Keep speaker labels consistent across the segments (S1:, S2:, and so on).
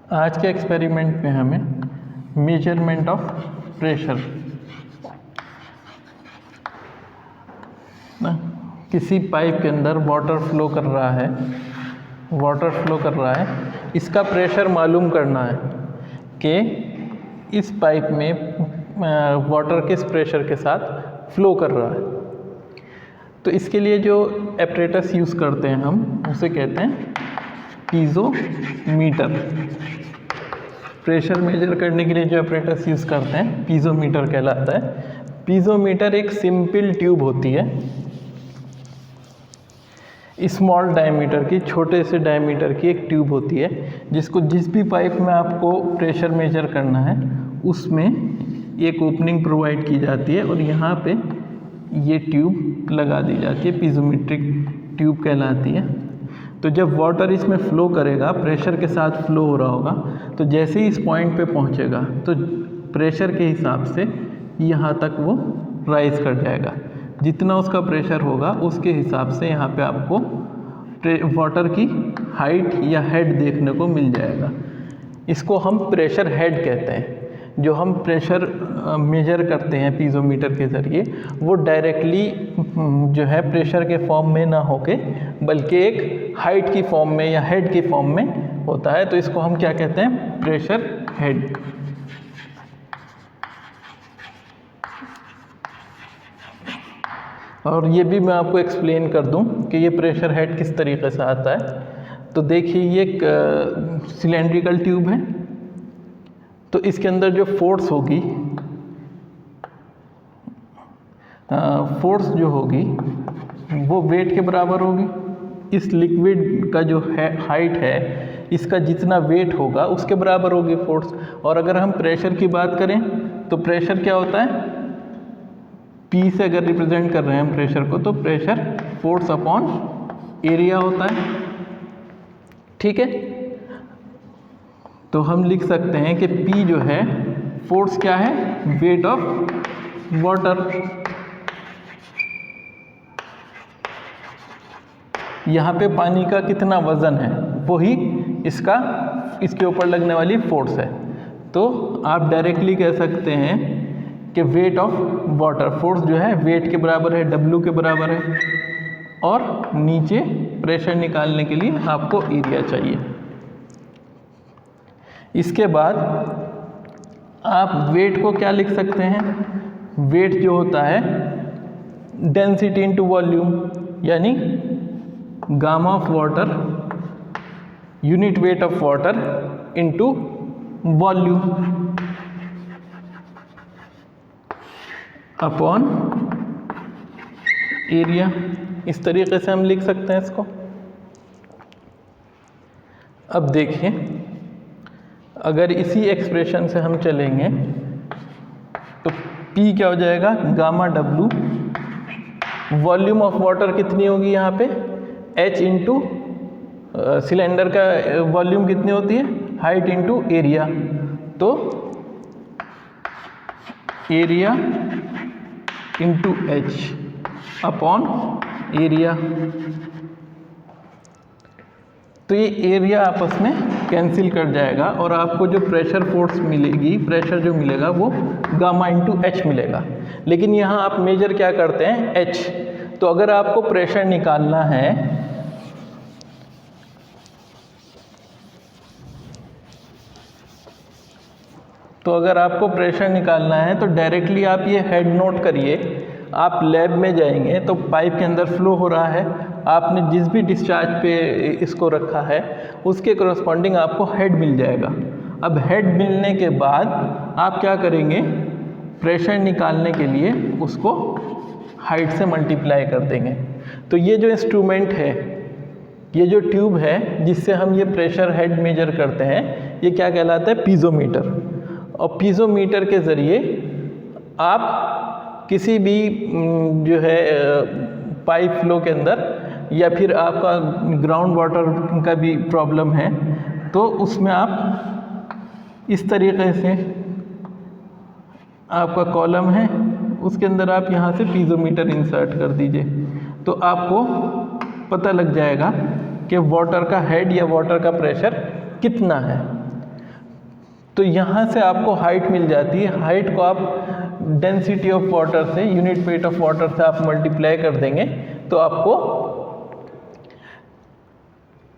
S1: आज के एक्सपेरिमेंट में हमें मेजरमेंट ऑफ प्रेशर ना किसी पाइप के अंदर वाटर फ्लो कर रहा है, इसका प्रेशर मालूम करना है कि इस पाइप में वाटर किस प्रेशर के साथ फ्लो कर रहा है। तो इसके लिए जो एपरेटस यूज़ करते हैं हम उसे कहते हैं पीज़ोमीटर। प्रेशर मेजर करने के लिए जो एपरेटस यूज़ करते हैं पीज़ोमीटर कहलाता है। पीज़ोमीटर एक सिंपल ट्यूब होती है, स्मॉल डायमीटर की, छोटे से डायमीटर की एक ट्यूब होती है, जिसको जिस भी पाइप में आपको प्रेशर मेजर करना है उसमें एक ओपनिंग प्रोवाइड की जाती है और यहाँ पे ये ट्यूब लगा दी जाती है, पीज़ोमेट्रिक ट्यूब कहलाती है। तो जब वाटर इसमें फ़्लो करेगा, प्रेशर के साथ फ़्लो हो रहा होगा, तो जैसे ही इस पॉइंट पे पहुँचेगा तो प्रेशर के हिसाब से यहाँ तक वो राइज़ कर जाएगा। जितना उसका प्रेशर होगा उसके हिसाब से यहाँ पे आपको वाटर की हाइट या हेड देखने को मिल जाएगा। इसको हम प्रेशर हेड कहते हैं। जो हम प्रेशर मेजर करते हैं पीज़ोमीटर के ज़रिए वो डायरेक्टली जो है प्रेशर के फॉर्म में ना होके बल्कि एक हाइट की फॉर्म में या हेड की फॉर्म में होता है। तो इसको हम क्या कहते हैं? Pressure head. और ये भी मैं आपको एक्सप्लेन कर दूं कि ये प्रेशर हेड किस तरीके से आता है। तो देखिए ये एक सिलेंड्रिकल ट्यूब है, तो इसके अंदर जो फोर्स होगी, फोर्स जो होगी वो वेट के बराबर होगी। इस लिक्विड का जो है हाइट है, इसका जितना वेट होगा उसके बराबर होगी फोर्स। और अगर हम प्रेशर की बात करें तो प्रेशर क्या होता है? P से अगर रिप्रेजेंट कर रहे हैं हम प्रेशर को तो प्रेशर फोर्स अपॉन एरिया होता है। ठीक है, तो हम लिख सकते हैं कि P जो है फोर्स क्या है? Weight of water. यहाँ पे पानी का कितना वज़न है वही इसके ऊपर लगने वाली फोर्स है। तो आप डायरेक्टली कह सकते हैं कि वेट ऑफ वाटर, फोर्स जो है वेट के बराबर है, W के बराबर है, और नीचे प्रेशर निकालने के लिए आपको एरिया चाहिए। इसके बाद आप वेट को क्या लिख सकते हैं? वेट जो होता है डेंसिटी इनटू वॉल्यूम, यानी gamma of water, unit weight of water into volume upon area. इस तरीके से हम लिख सकते हैं इसको। अब देखिए, अगर इसी एक्सप्रेशन से हम चलेंगे तो P क्या हो जाएगा? Gamma W। Volume of water कितनी होगी यहाँ पे? H इंटू सिलेंडर का वॉल्यूम कितनी होती है? Height into area. तो area into H upon area. तो ये एरिया आपस में कैंसिल कर जाएगा और आपको जो प्रेशर फोर्स मिलेगी, प्रेशर जो मिलेगा वो गामा इंटू H मिलेगा। लेकिन यहाँ आप मेजर क्या करते हैं? H। तो अगर आपको प्रेशर निकालना है तो डायरेक्टली आप ये हेड नोट करिए। आप लैब में जाएंगे तो पाइप के अंदर फ्लो हो रहा है, आपने जिस भी डिस्चार्ज पे इसको रखा है उसके करस्पॉन्डिंग आपको हेड मिल जाएगा। अब हेड मिलने के बाद आप क्या करेंगे? प्रेशर निकालने के लिए उसको हाइट से मल्टीप्लाई कर देंगे। तो ये जो इंस्ट्रूमेंट है, ये जो ट्यूब है जिससे हम ये प्रेशर हेड मेजर करते हैं, ये क्या कहलाता है? पीज़ोमीटर। और पीज़ोमीटर के ज़रिए आप किसी भी जो है पाइप फ्लो के अंदर या फिर आपका ग्राउंड वाटर का भी प्रॉब्लम है तो उसमें आप इस तरीके से, आपका कॉलम है उसके अंदर आप यहाँ से पीज़ोमीटर इंसर्ट कर दीजिए तो आपको पता लग जाएगा कि वाटर का हेड या वाटर का प्रेशर कितना है। तो यहाँ से आपको हाइट मिल जाती है। हाइट को आप डेंसिटी ऑफ वाटर से, यूनिट वेट ऑफ वाटर से आप मल्टीप्लाई कर देंगे तो आपको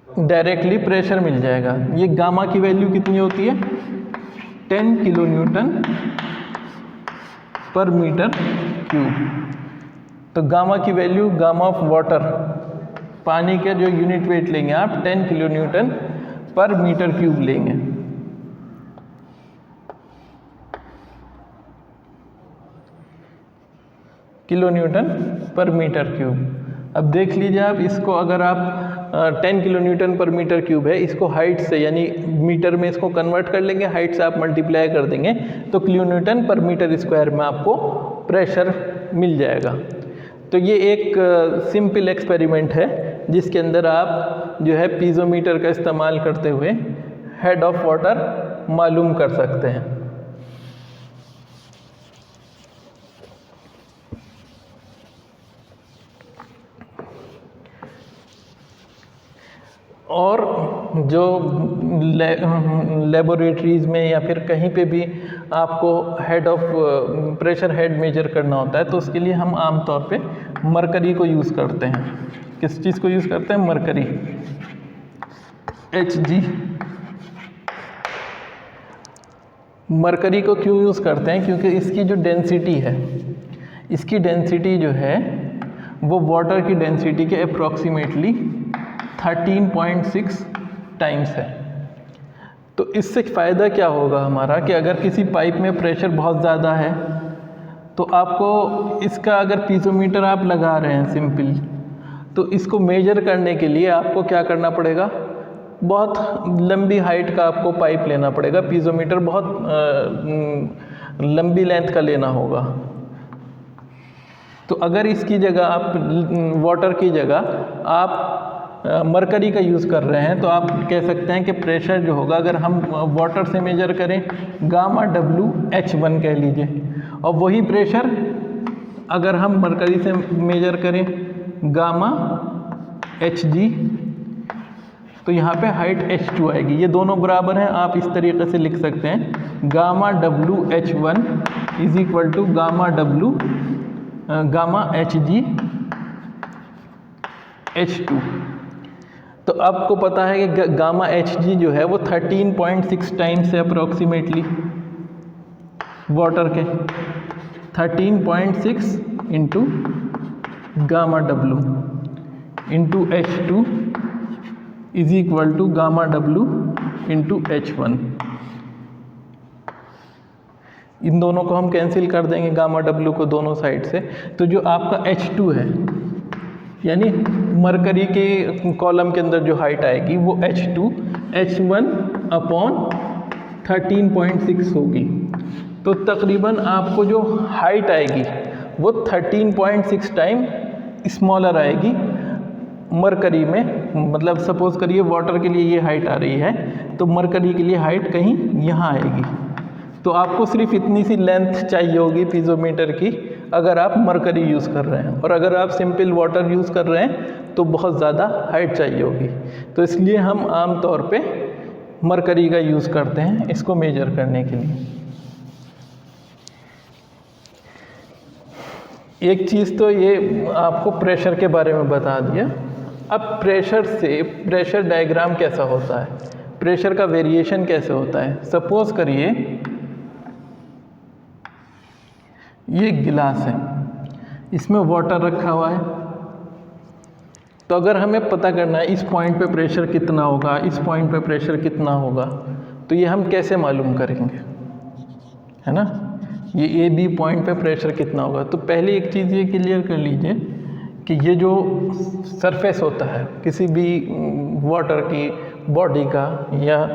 S1: डायरेक्टली प्रेशर मिल जाएगा। ये गामा की वैल्यू कितनी होती है? 10 किलो न्यूटन पर मीटर क्यूब। तो गामा की वैल्यू, गामा ऑफ वाटर, पानी के जो यूनिट वेट लेंगे आप 10 किलो न्यूटन पर मीटर क्यूब लेंगे। किलो न्यूटन पर मीटर क्यूब। अब देख लीजिए आप इसको, अगर आप 10 किलो न्यूटन पर मीटर क्यूब है, इसको हाइट से यानी मीटर में इसको कन्वर्ट कर लेंगे, हाइट से आप मल्टीप्लाई कर देंगे तो किलो न्यूटन पर मीटर स्क्वायर में आपको प्रेशर मिल जाएगा। तो ये एक सिंपल एक्सपेरिमेंट है जिसके अंदर आप जो है पीज़ोमीटर का इस्तेमाल करते हुए हेड ऑफ वाटर मालूम कर सकते हैं। और जो लेबोरेटरीज़ में या फिर कहीं पे भी आपको head of pressure head measure करना होता है तो उसके लिए हम आमतौर पे मरकरी को यूज़ करते हैं। किस चीज़ को यूज़ करते हैं? Mercury, Hg। मरकरी को क्यों यूज़ करते हैं? क्योंकि इसकी जो डेंसिटी है, इसकी डेंसिटी जो है वो वाटर की डेंसिटी के अप्रॉक्सीमेटली 13.6 टाइम्स है। तो इससे फ़ायदा क्या होगा हमारा कि अगर किसी पाइप में प्रेशर बहुत ज़्यादा है तो आपको इसका, अगर पीज़ोमीटर आप लगा रहे हैं सिंपल, तो इसको मेजर करने के लिए आपको क्या करना पड़ेगा? बहुत लंबी हाइट का आपको पाइप लेना पड़ेगा, पीज़ोमीटर बहुत लंबी लेंथ का लेना होगा। तो अगर इसकी जगह आप वाटर की जगह आप मरकरी का यूज़ कर रहे हैं तो आप कह सकते हैं कि प्रेशर जो होगा, अगर हम वाटर से मेजर करें गामा WH1 कह लीजिए, और वही प्रेशर अगर हम मरकरी से मेजर करें गामा Hg, तो यहाँ पे हाइट H2 आएगी। ये दोनों बराबर हैं, आप इस तरीके से लिख सकते हैं gamma WH1 is equal to gamma Hg H2। तो आपको पता है कि गामा Hg जो है वो 13.6 टाइम्स है अप्रॉक्सीमेटली वाटर के। 13.6 into gamma W into H2 is equal to gamma W into H1। इन दोनों को हम कैंसिल कर देंगे, गामा W को दोनों साइड से। तो जो आपका H2 है, यानी मरकरी के कॉलम के अंदर जो हाइट आएगी वो H2 H1 अपॉन 13.6 होगी। तो तकरीबन आपको जो हाइट आएगी वो 13.6 टाइम स्मॉलर आएगी मरकरी में। मतलब सपोज करिए वाटर के लिए ये हाइट आ रही है तो मरकरी के लिए हाइट कहीं यहाँ आएगी। तो आपको सिर्फ इतनी सी लेंथ चाहिए होगी पीज़ोमीटर की अगर आप मरकरी यूज़ कर रहे हैं, और अगर आप सिंपल वाटर यूज़ कर रहे हैं तो बहुत ज़्यादा हाइट चाहिए होगी। तो इसलिए हम आम तौर पे मरकरी का यूज़ करते हैं इसको मेजर करने के लिए। एक चीज़ तो ये आपको प्रेशर के बारे में बता दिया। अब प्रेशर से प्रेशर डायग्राम कैसा होता है, प्रेशर का वेरिएशन कैसे होता है। सपोज करिए ये गिलास है, इसमें वाटर रखा हुआ है। तो अगर हमें पता करना है इस पॉइंट पे प्रेशर कितना होगा, इस पॉइंट पे प्रेशर कितना होगा, तो ये हम कैसे मालूम करेंगे, है ना। ये AB पॉइंट पे प्रेशर कितना होगा। तो पहले एक चीज़ ये क्लियर कर लीजिए कि ये जो सरफेस होता है किसी भी वाटर की बॉडी का या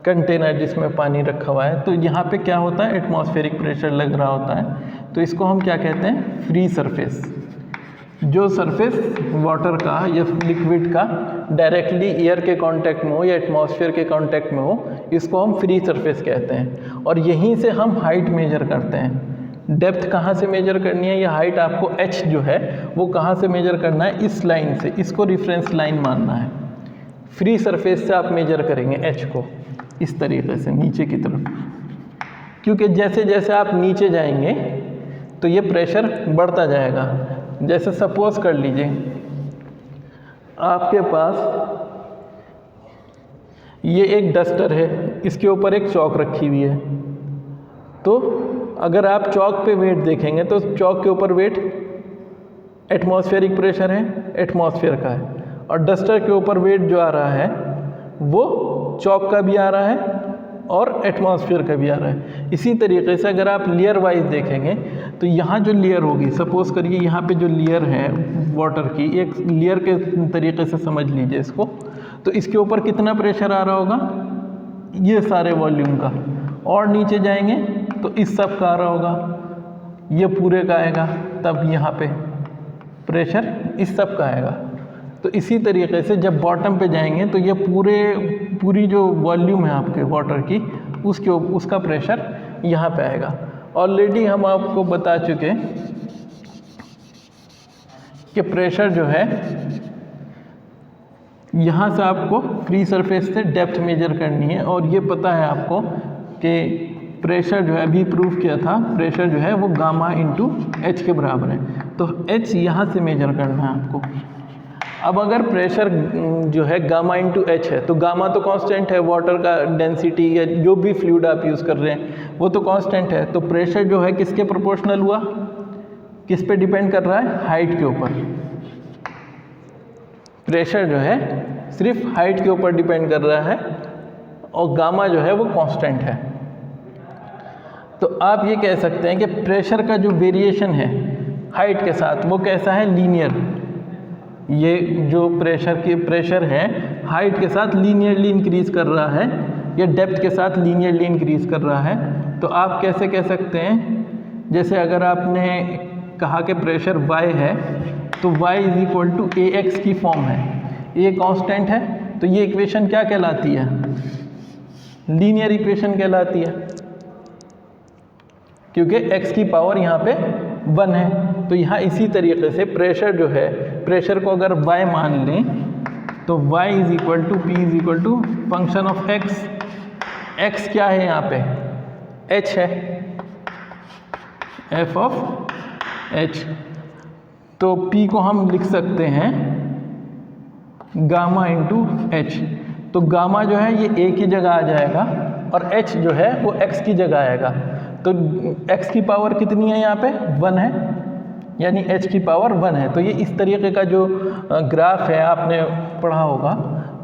S1: कंटेनर जिसमें पानी रखा हुआ है, तो यहाँ पे क्या होता है, एटमॉस्फेरिक प्रेशर लग रहा होता है। तो इसको हम क्या कहते हैं, फ्री सरफेस। जो सरफेस वाटर का या लिक्विड का डायरेक्टली एयर के कांटेक्ट में हो या एटमॉस्फेयर के कांटेक्ट में हो, इसको हम फ्री सरफेस कहते हैं। और यहीं से हम हाइट मेजर करते हैं। डेप्थ कहाँ से मेजर करनी है, या हाइट आपको h जो है वो कहाँ से मेजर करना है, इस लाइन से, इसको रेफरेंस लाइन मानना है। फ्री सरफेस से आप मेजर करेंगे h को। इस तरीके से नीचे की तरफ, क्योंकि जैसे जैसे आप नीचे जाएंगे तो ये प्रेशर बढ़ता जाएगा। जैसे सपोज कर लीजिए आपके पास ये एक डस्टर है, इसके ऊपर एक चौक रखी हुई है, तो अगर आप चौक पे वेट देखेंगे तो चौक के ऊपर वेट एटमॉस्फेरिक प्रेशर है, एटमॉस्फेयर का है, और डस्टर के ऊपर वेट जो आ रहा है वो चौक का भी आ रहा है और एटमॉस्फेयर का भी आ रहा है। इसी तरीके से अगर आप लेयर वाइज देखेंगे तो यहाँ जो लेयर होगी, सपोज करिए यहाँ पे जो लेयर है वाटर की, एक लेयर के तरीके से समझ लीजिए इसको, तो इसके ऊपर कितना प्रेशर आ रहा होगा, ये सारे वॉल्यूम का, और नीचे जाएंगे तो इस सब का आ रहा होगा, ये पूरे का आएगा, तब यहाँ पे प्रेशर इस सब का आएगा। तो इसी तरीके से जब बॉटम पे जाएंगे तो ये पूरी जो वॉल्यूम है आपके वाटर की, उसका प्रेशर यहाँ पे आएगा। ऑलरेडी हम आपको बता चुके कि प्रेशर जो है यहाँ से आपको फ्री सरफेस से डेप्थ मेजर करनी है, और ये पता है आपको कि प्रेशर जो है अभी प्रूफ किया था, प्रेशर जो है वो गामा इंटू एच के बराबर है, तो एच यहाँ से मेजर करना है आपको। अब अगर प्रेशर जो है गामा इंटू एच है, तो गामा तो कांस्टेंट है, वाटर का डेंसिटी या जो भी फ्लूइड आप यूज़ कर रहे हैं वो तो कांस्टेंट है, तो प्रेशर जो है किसके प्रोपोर्शनल हुआ, किस पे डिपेंड कर रहा है, हाइट के ऊपर। प्रेशर जो है सिर्फ हाइट के ऊपर डिपेंड कर रहा है, और गामा जो है वो कांस्टेंट है। तो आप ये कह सकते हैं कि प्रेशर का जो वेरिएशन है हाइट के साथ वो कैसा है, लीनियर। ये जो प्रेशर है हाइट के साथ लीनियरली इंक्रीज कर रहा है, या डेप्थ के साथ लीनियरली इंक्रीज कर रहा है। तो आप कैसे कह सकते हैं, जैसे अगर आपने कहा कि प्रेशर y है तो y is equal to a x की फॉर्म है, ए कांस्टेंट है, तो ये इक्वेशन क्या कहलाती है, लीनियर इक्वेशन कहलाती है, क्योंकि x की पावर यहाँ पे 1 है। तो यहाँ इसी तरीके से प्रेशर जो है, प्रेशर को अगर y मान लें तो y is equal to p is equal to function of x। x क्या है यहाँ पे, h है, f ऑफ h। तो p को हम लिख सकते हैं गामा इंटू एच। तो गामा जो है ये a की जगह आ जाएगा, और h जो है वो x की जगह आएगा। तो x की पावर कितनी है यहाँ पे, 1 है, यानी h की पावर 1 है। तो ये इस तरीके का जो ग्राफ है आपने पढ़ा होगा,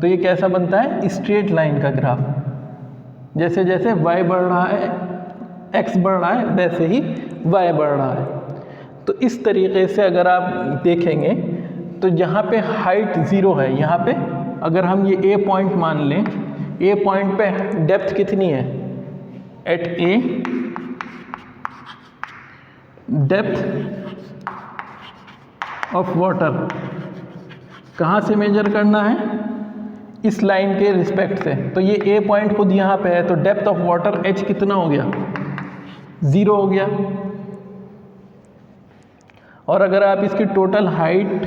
S1: तो ये कैसा बनता है, स्ट्रेट लाइन का ग्राफ। जैसे जैसे y बढ़ रहा है, x बढ़ रहा है, वैसे ही y बढ़ रहा है। तो इस तरीके से अगर आप देखेंगे तो यहाँ पे हाइट 0 है, यहाँ पे अगर हम ये a पॉइंट मान लें, a पॉइंट पे डेप्थ कितनी है, at a depth of water कहाँ से मेजर करना है, इस लाइन के रिस्पेक्ट से। तो ये a पॉइंट खुद यहाँ पे है, तो डेप्थ ऑफ वाटर h कितना हो गया, 0 हो गया। और अगर आप इसकी टोटल हाइट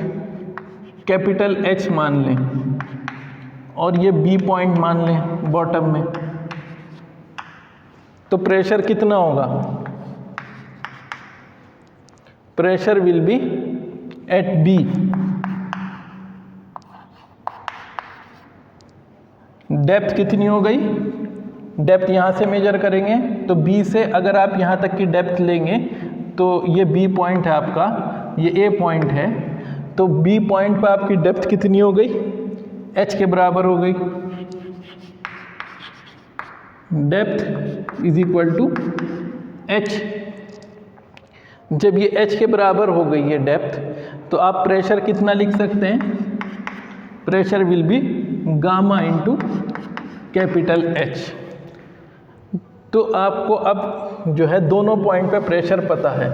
S1: कैपिटल H मान लें और ये B पॉइंट मान लें बॉटम में, तो प्रेशर कितना होगा, pressure will be at B। Depth कितनी हो गई, डेप्थ यहाँ से मेजर करेंगे तो B से अगर आप यहाँ तक की डेप्थ लेंगे तो ये B पॉइंट है आपका, ये A पॉइंट है, तो B पॉइंट पर आपकी डेप्थ कितनी हो गई, H के बराबर हो गई। Depth is equal to H। जब ये H के बराबर हो गई है डेप्थ, तो आप प्रेशर कितना लिख सकते हैं, pressure will B gamma into capital H। तो आपको अब जो है दोनों पॉइंट पे प्रेशर पता है।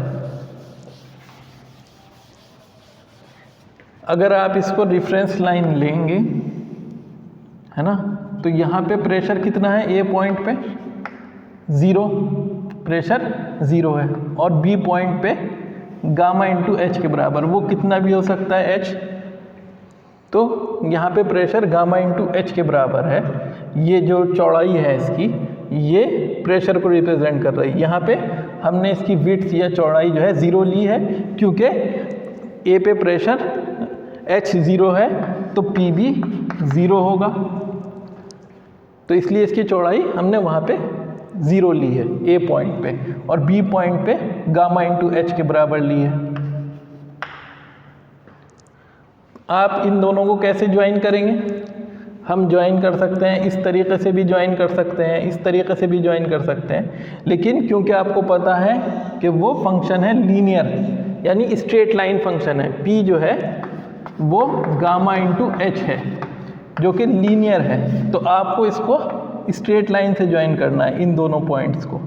S1: अगर आप इसको रेफरेंस लाइन लेंगे, है ना, तो यहाँ पे प्रेशर कितना है, A पॉइंट पे 0, प्रेशर 0 है, और B पॉइंट पे गामा इंटू H के बराबर, वो कितना भी हो सकता है H। तो यहाँ पे प्रेशर गामा इंटू H के बराबर है, ये जो चौड़ाई है इसकी, ये प्रेशर को रिप्रेजेंट कर रही है। यहाँ पे हमने इसकी विड्थ या चौड़ाई जो है 0 ली है, क्योंकि ए पे प्रेशर H 0 है तो P भी 0 होगा, तो इसलिए इसकी चौड़ाई हमने वहाँ पे 0 ली है A पॉइंट पे, और B पॉइंट पे गामा इंटू H के बराबर ली है। आप इन दोनों को कैसे ज्वाइन करेंगे? हम ज्वाइन कर सकते हैं, इस तरीके से भी ज्वाइन कर सकते हैं, इस तरीके से भी ज्वाइन कर सकते हैं, लेकिन क्योंकि आपको पता है कि वो फंक्शन है लीनियर, यानी स्ट्रेट लाइन फंक्शन है, P जो है वो गामा इंटू H है जो कि लीनियर है, तो आपको इसको स्ट्रेट लाइन से ज्वाइन करना है इन दोनों पॉइंट्स को।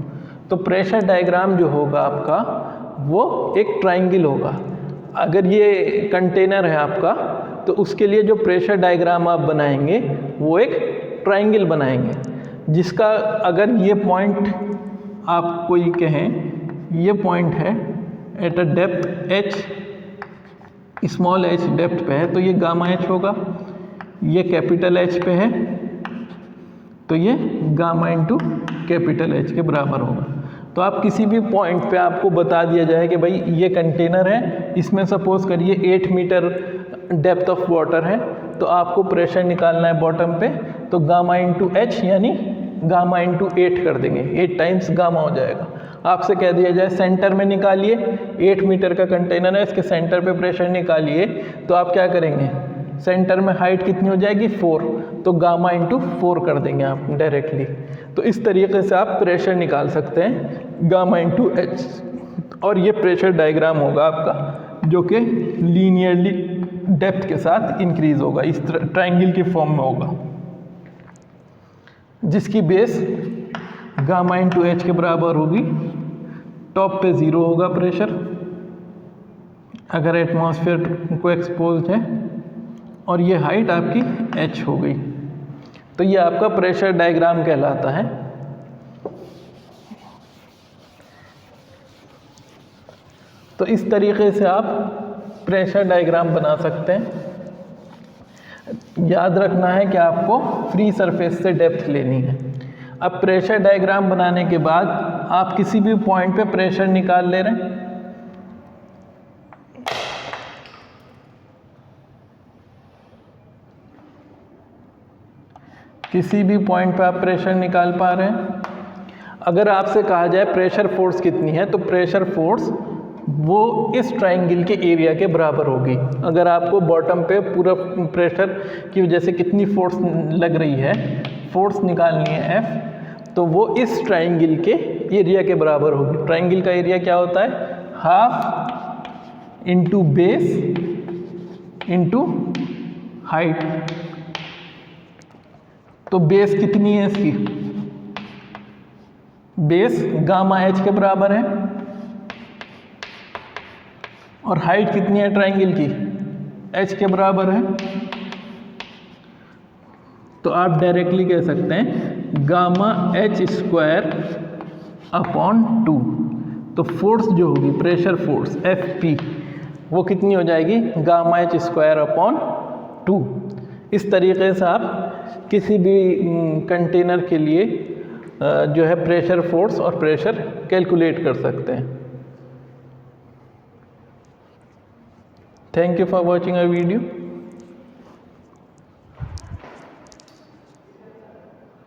S1: तो प्रेशर डायग्राम जो होगा आपका वो एक ट्राइंगल होगा। अगर ये कंटेनर है आपका तो उसके लिए जो प्रेशर डायग्राम आप बनाएंगे वो एक ट्राइंगल बनाएंगे, जिसका अगर ये पॉइंट आप कोई कहें ये पॉइंट है at a depth H, small h depth पे है तो ये गामा H होगा, ये कैपिटल H पे है तो ये गामा इंटू कैपिटल H के बराबर होगा। तो आप किसी भी पॉइंट पे आपको बता दिया जाए कि भाई ये कंटेनर है, इसमें सपोज करिए 8 मीटर डेप्थ ऑफ वाटर है, तो आपको प्रेशर निकालना है बॉटम पे, तो गामा इंटू H यानी गामा इंटू 8 कर देंगे, 8 टाइम्स गामा हो जाएगा। आपसे कह दिया जाए सेंटर में निकालिए, 8 मीटर का कंटेनर है, इसके सेंटर पे प्रेशर निकालिए, तो आप क्या करेंगे, सेंटर में हाइट कितनी हो जाएगी 4, तो गामा इंटू 4 कर देंगे आप डायरेक्टली। तो इस तरीके से आप प्रेशर निकाल सकते हैं गामा इंटू H, और ये प्रेशर डायग्राम होगा आपका जो कि लीनियरली डेप्थ के साथ इंक्रीज होगा, इस ट्राइंगल के फॉर्म में होगा, जिसकी बेस गामा इंटू H के बराबर होगी। टॉप पे 0 होगा प्रेशर अगर एटमॉस्फेयर को एक्सपोज है, और ये हाइट आपकी H हो गई। तो ये आपका प्रेशर डायग्राम कहलाता है। तो इस तरीके से आप प्रेशर डायग्राम बना सकते हैं। याद रखना है कि आपको फ्री सरफेस से डेप्थ लेनी है। अब प्रेशर डायग्राम बनाने के बाद आप किसी भी पॉइंट पे प्रेशर निकाल ले रहे हैं, किसी भी पॉइंट पे आप प्रेशर निकाल पा रहे हैं। अगर आपसे कहा जाए प्रेशर फोर्स कितनी है, तो प्रेशर फोर्स वो इस ट्राइंगल के एरिया के बराबर होगी। अगर आपको बॉटम पे पूरा प्रेशर की वजह से कितनी फोर्स लग रही है, फोर्स निकालनी है F, तो वो इस ट्राइंगल के एरिया के बराबर होगी। ट्राइंगल का एरिया क्या होता है, half into base into height. तो बेस कितनी है इसकी, बेस गामा H के बराबर है, और हाइट कितनी है ट्राइंगल की, H के बराबर है। तो आप डायरेक्टली कह सकते हैं गामा H स्क्वायर अपॉन 2। तो फोर्स जो होगी प्रेशर फोर्स FP वो कितनी हो जाएगी, गामा H स्क्वायर अपॉन 2। इस तरीके से आप किसी भी कंटेनर के लिए जो है प्रेशर फोर्स और प्रेशर कैलकुलेट कर सकते हैं। Thank you for watching our video.